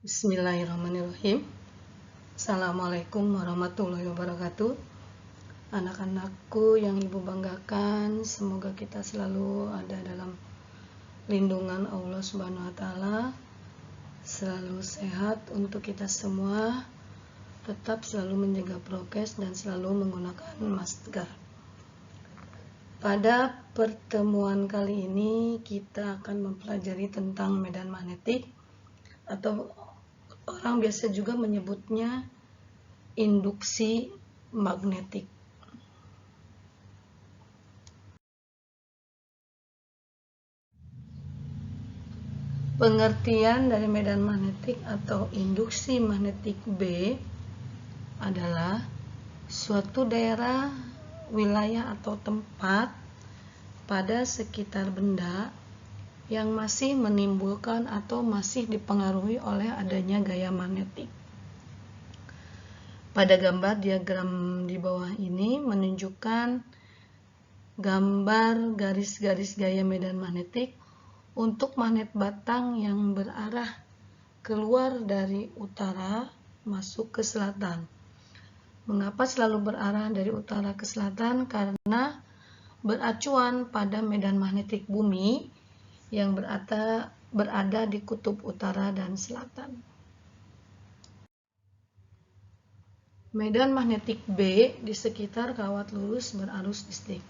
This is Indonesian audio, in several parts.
Bismillahirrahmanirrahim. Assalamualaikum warahmatullahi wabarakatuh. Anak-anakku yang ibu banggakan, semoga kita selalu ada dalam lindungan Allah Subhanahu wa Ta'ala, selalu sehat untuk kita semua, tetap selalu menjaga prokes dan selalu menggunakan masker. Pada pertemuan kali ini kita akan mempelajari tentang medan magnetik, atau orang biasa juga menyebutnya induksi magnetik. Pengertian dari medan magnetik atau induksi magnetik B adalah suatu daerah, wilayah atau tempat pada sekitar benda yang masih menimbulkan atau masih dipengaruhi oleh adanya gaya magnetik. Pada gambar diagram di bawah ini menunjukkan gambar garis-garis gaya medan magnetik untuk magnet batang yang berarah keluar dari utara masuk ke selatan. Mengapa selalu berarah dari utara ke selatan? Karena beracuan pada medan magnetik bumi yang berada di kutub utara dan selatan. Medan magnetik B di sekitar kawat lurus berarus listrik.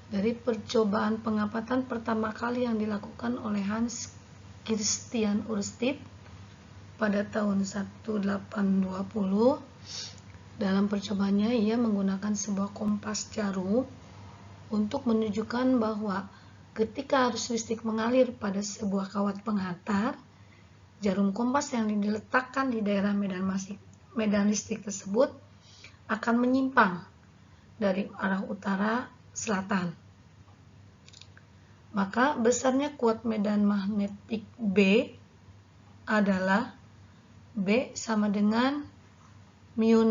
Dari percobaan pengamatan pertama kali yang dilakukan oleh Hans Christian Ørsted pada tahun 1820, dalam percobaannya ia menggunakan sebuah kompas jarum untuk menunjukkan bahwa ketika arus listrik mengalir pada sebuah kawat penghantar, jarum kompas yang diletakkan di daerah medan listrik tersebut akan menyimpang dari arah utara selatan. Maka besarnya kuat medan magnetik B adalah B sama dengan μ0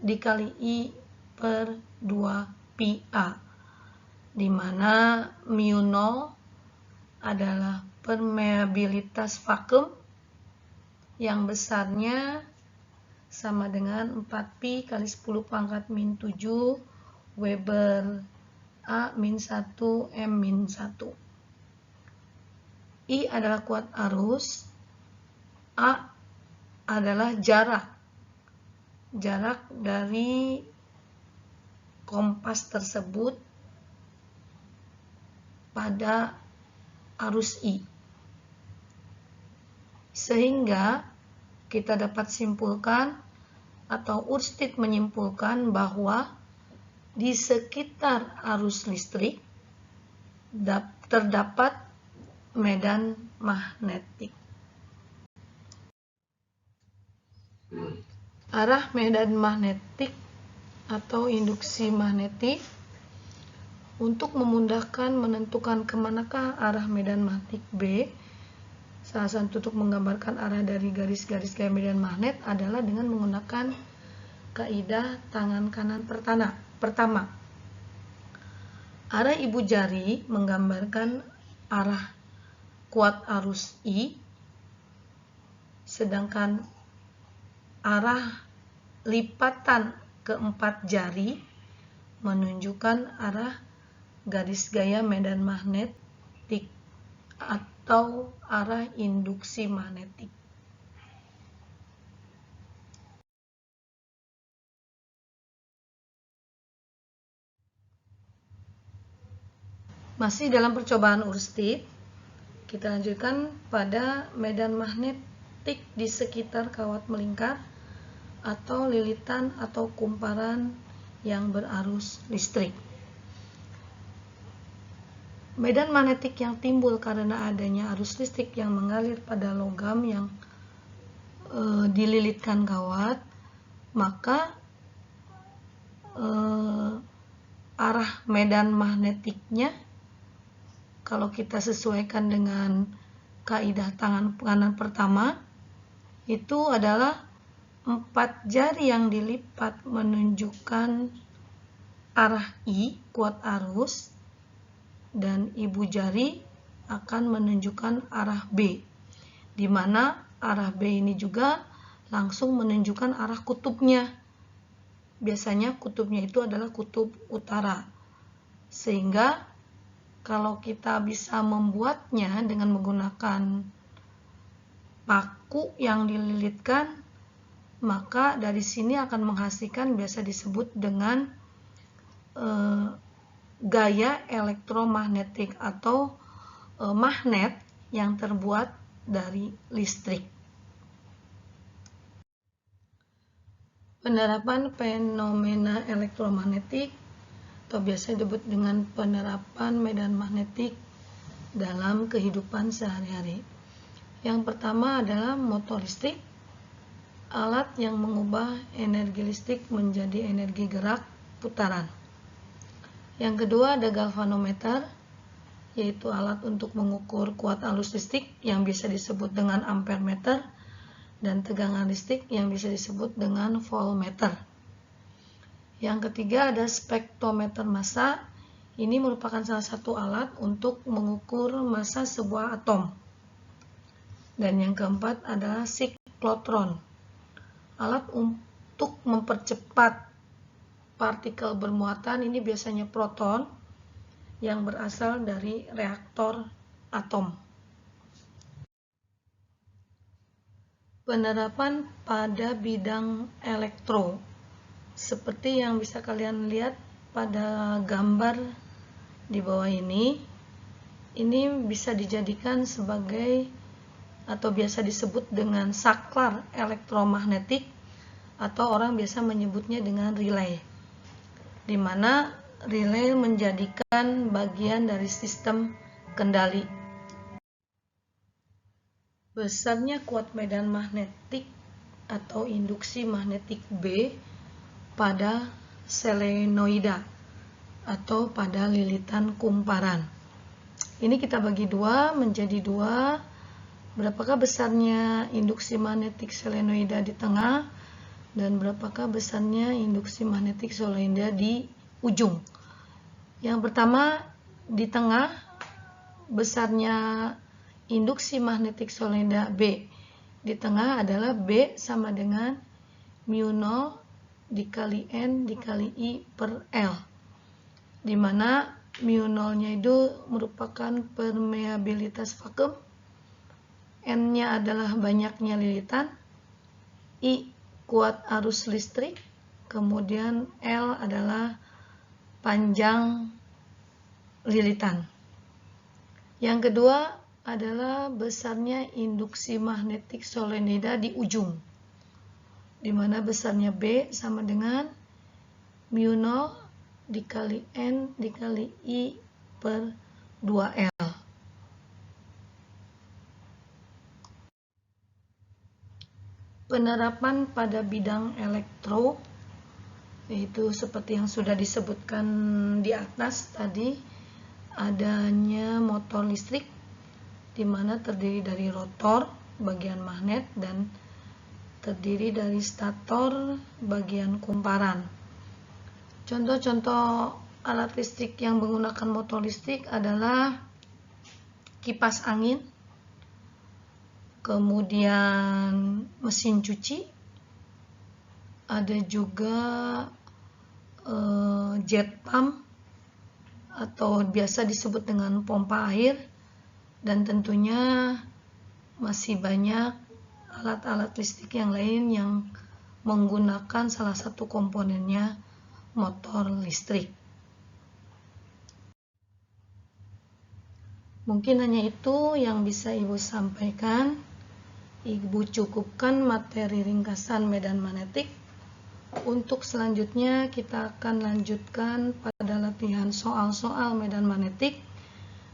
dikali I per 2 pi A, di mana μ0 adalah permeabilitas vakum yang besarnya sama dengan 4pi kali 10 pangkat min 7 Weber A min 1 M min 1. I adalah kuat arus, A adalah jarak dari kompas tersebut pada arus I. Sehingga kita dapat simpulkan atau Ørsted menyimpulkan bahwa di sekitar arus listrik terdapat medan magnetik. Arah medan magnetik atau induksi magnetik. Untuk memudahkan menentukan kemanakah arah medan magnetik B, salah satu untuk menggambarkan arah dari garis-garis gaya medan magnet adalah dengan menggunakan kaidah tangan kanan pertama. Arah ibu jari menggambarkan arah kuat arus I, sedangkan arah lipatan keempat jari menunjukkan arah garis gaya medan magnetik atau arah induksi magnetik. Masih dalam percobaan Ørsted, kita lanjutkan pada medan magnetik di sekitar kawat melingkar atau lilitan atau kumparan yang berarus listrik. Medan magnetik yang timbul karena adanya arus listrik yang mengalir pada logam yang dililitkan kawat, maka arah medan magnetiknya, kalau kita sesuaikan dengan kaidah tangan kanan pertama, itu adalah 4 jari yang dilipat menunjukkan arah I, kuat arus, dan ibu jari akan menunjukkan arah B, di mana arah B ini juga langsung menunjukkan arah kutubnya. Biasanya kutubnya itu adalah kutub utara. Sehingga kalau kita bisa membuatnya dengan menggunakan paku yang dililitkan, maka dari sini akan menghasilkan biasa disebut dengan gaya elektromagnetik atau magnet yang terbuat dari listrik. Penerapan fenomena elektromagnetik atau biasa disebut dengan penerapan medan magnetik dalam kehidupan sehari-hari. Yang pertama adalah motor listrik, alat yang mengubah energi listrik menjadi energi gerak putaran. Yang kedua ada galvanometer, yaitu alat untuk mengukur kuat arus listrik yang bisa disebut dengan ampermeter, dan tegangan listrik yang bisa disebut dengan voltmeter. Yang ketiga ada spektrometer massa. Ini merupakan salah satu alat untuk mengukur massa sebuah atom. Dan yang keempat adalah siklotron, alat untuk mempercepat partikel bermuatan, ini biasanya proton yang berasal dari reaktor atom. Penerapan pada bidang elektro, seperti yang bisa kalian lihat pada gambar di bawah ini bisa dijadikan sebagai atau biasa disebut dengan saklar elektromagnetik, atau orang biasa menyebutnya dengan relay, di mana relay menjadikan bagian dari sistem kendali. Besarnya kuat medan magnetik atau induksi magnetik B pada selenoida atau pada lilitan kumparan. Ini kita bagi menjadi dua. Berapakah besarnya induksi magnetik selenoida di tengah dan berapakah besarnya induksi magnetik selenoida di ujung? Yang pertama, di tengah besarnya induksi magnetik solenoida B di tengah adalah B sama dengan mu0 dikali N dikali I per L, di mana mu0-nya itu merupakan permeabilitas vakum, N-nya adalah banyaknya lilitan, I kuat arus listrik, kemudian L adalah panjang lilitan. Yang kedua adalah besarnya induksi magnetik solenoida di ujung, di mana besarnya B sama dengan mu0 dikali N dikali I per 2L. Penerapan pada bidang elektro, yaitu seperti yang sudah disebutkan di atas tadi, adanya motor listrik, di mana terdiri dari rotor bagian magnet dan terdiri dari stator bagian kumparan. Contoh-contoh alat listrik yang menggunakan motor listrik adalah kipas angin, kemudian mesin cuci, ada juga jet pump atau biasa disebut dengan pompa air, dan tentunya masih banyak alat-alat listrik yang lain yang menggunakan salah satu komponennya motor listrik. Mungkin hanya itu yang bisa Ibu sampaikan. Ibu cukupkan materi ringkasan medan magnetik. Untuk selanjutnya kita akan lanjutkan pada latihan soal-soal medan magnetik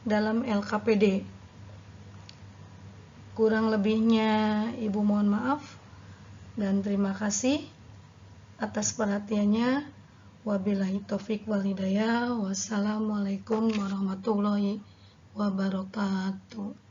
dalam LKPD. Kurang lebihnya Ibu mohon maaf dan terima kasih atas perhatiannya. Wabillahi taufik wal hidayah. Wassalamualaikum warahmatullahi wabarakatuh.